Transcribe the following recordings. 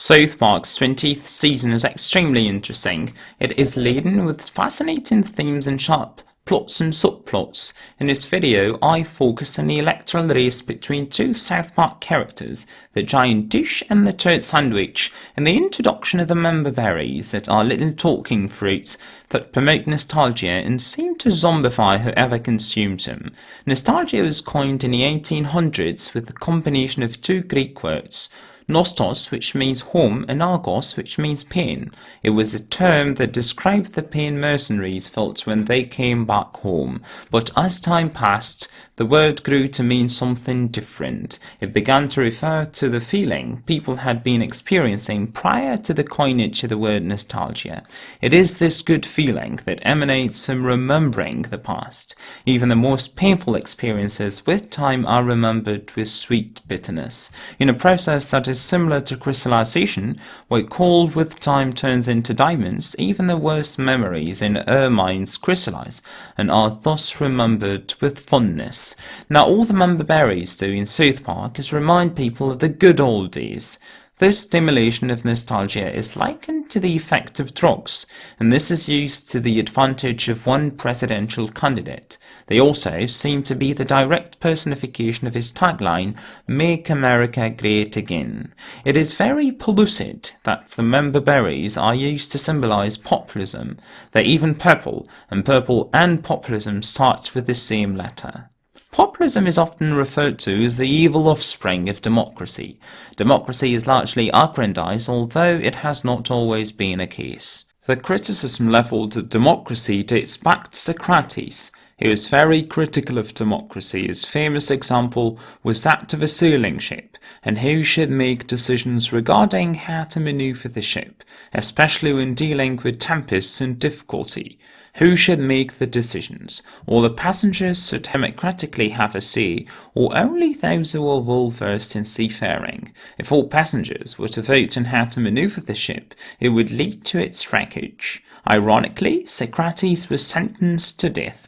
South Park's 20th season is extremely interesting. It is laden with fascinating themes and sharp plots and subplots. In this video, I focus on the electoral race between two South Park characters, the giant dish and the turd sandwich, and the introduction of the member berries that are little talking fruits that promote nostalgia and seem to zombify whoever consumes them. Nostalgia was coined in the 1800s with a combination of two Greek words, nostos, which means home, and argos, which means pain. It was a term that described the pain mercenaries felt when they came back home. But as time passed, the word grew to mean something different. It began to refer to the feeling people had been experiencing prior to the coinage of the word nostalgia. It is this good feeling that emanates from remembering the past. Even the most painful experiences with time are remembered with sweet bitterness. In a process that is similar to crystallization, where coal with time turns into diamonds, even the worst memories in our minds crystallize and are thus remembered with fondness. Now, all the member berries do in South Park is remind people of the good old days. This stimulation of nostalgia is likened to the effect of drugs, and this is used to the advantage of one presidential candidate. They also seem to be the direct personification of his tagline, "Make America Great Again." It is very pellucid that the member berries are used to symbolize populism. They're even purple, and purple and populism start with the same letter. Populism is often referred to as the evil offspring of democracy. Democracy is largely aggrandized, although it has not always been a case. The criticism levelled at democracy dates back to Socrates. He was very critical of democracy. His famous example was that of a sailing ship, and who should make decisions regarding how to maneuver the ship, especially when dealing with tempests and difficulty. Who should make the decisions? All the passengers should democratically have a say, or only those who are well versed in seafaring? If all passengers were to vote on how to maneuver the ship, it would lead to its wreckage. Ironically, Socrates was sentenced to death.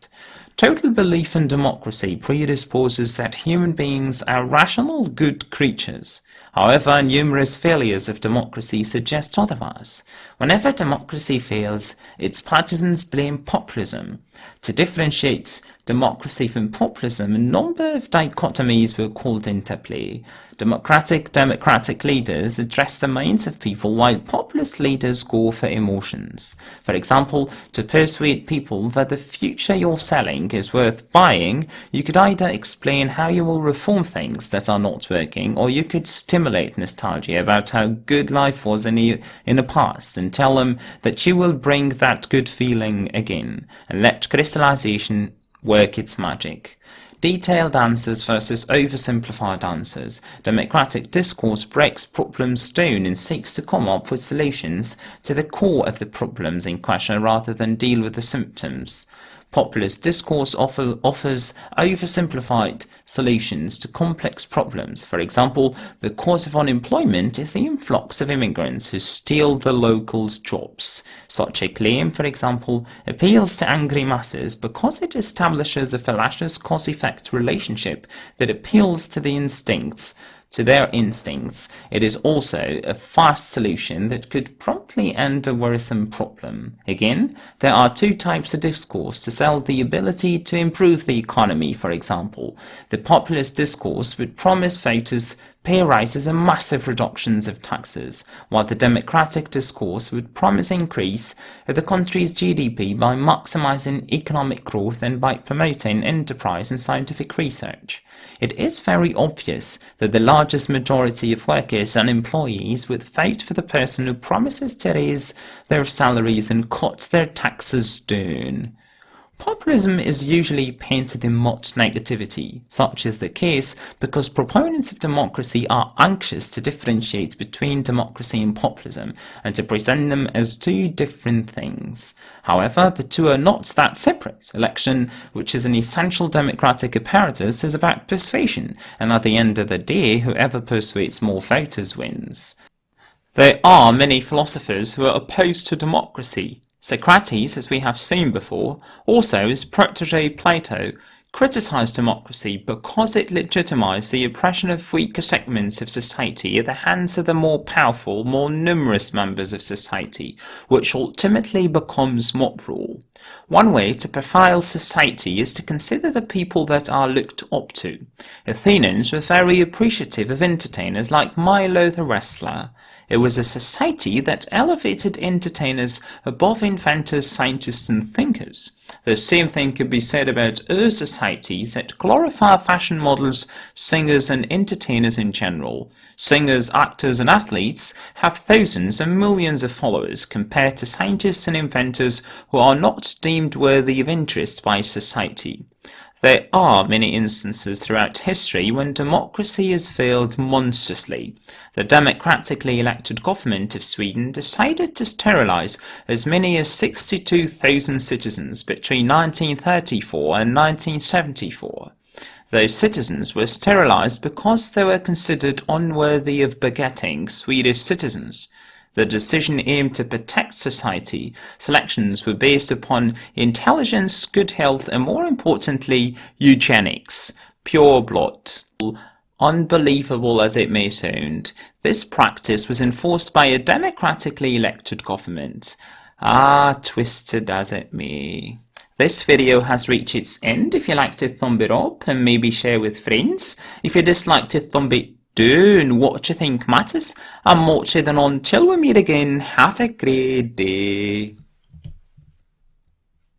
Total belief in democracy predisposes that human beings are rational, good creatures. However, numerous failures of democracy suggest otherwise. Whenever democracy fails, its partisans blame populism. To differentiate democracy from populism, a number of dichotomies were called into play. Democratic leaders address the minds of people, while populist leaders go for emotions. For example, to persuade people that the future you're selling is worth buying, you could either explain how you will reform things that are not working, or you could stimulate nostalgia about how good life was in the past and tell them that you will bring that good feeling again, and let crystallization work its magic. Detailed answers versus oversimplified answers. Democratic discourse breaks problems down and seeks to come up with solutions to the core of the problems in question rather than deal with the symptoms. Populist discourse offers oversimplified solutions to complex problems. For example, the cause of unemployment is the influx of immigrants who steal the locals' jobs. Such a claim, for example, appeals to angry masses because it establishes a fallacious cause-effect relationship that appeals to their instincts. It is also a fast solution that could promptly end a worrisome problem. Again, there are two types of discourse to sell the ability to improve the economy. For example, the populist discourse would promise voters pay rises and massive reductions of taxes, while the democratic discourse would promise increase of the country's GDP by maximizing economic growth and by promoting enterprise and scientific research. It is very obvious that the largest majority of workers and employees would vote for the person who promises to raise their salaries and cut their taxes down. Populism is usually painted in much negativity. Such is the case because proponents of democracy are anxious to differentiate between democracy and populism and to present them as two different things. However, the two are not that separate. Election, which is an essential democratic apparatus, is about persuasion, and at the end of the day, whoever persuades more voters wins. There are many philosophers who are opposed to democracy. Socrates, as we have seen before, also his protege Plato, criticised democracy because it legitimised the oppression of weaker segments of society at the hands of the more powerful, more numerous members of society, which ultimately becomes mob rule. One way to profile society is to consider the people that are looked up to. Athenians were very appreciative of entertainers like Milo the wrestler. It was a society that elevated entertainers above inventors, scientists, and thinkers. The same thing could be said about other societies that glorify fashion models, singers, and entertainers in general. Singers, actors, and athletes have thousands and millions of followers compared to scientists and inventors who are not deemed worthy of interest by society. There are many instances throughout history when democracy has failed monstrously. The democratically elected government of Sweden decided to sterilise as many as 62,000 citizens between 1934 and 1974. Those citizens were sterilised because they were considered unworthy of begetting Swedish citizens. The decision aimed to protect society. Selections were based upon intelligence, good health, and more importantly, eugenics, pure blood. Unbelievable as it may sound, this practice was enforced by a democratically elected government. Twisted as it may. This video has reached its end. If you like to thumb it up and maybe share with friends. If you dislike to thumb it down, what you think matters. I'm Mochi, then until we meet again, have a great day.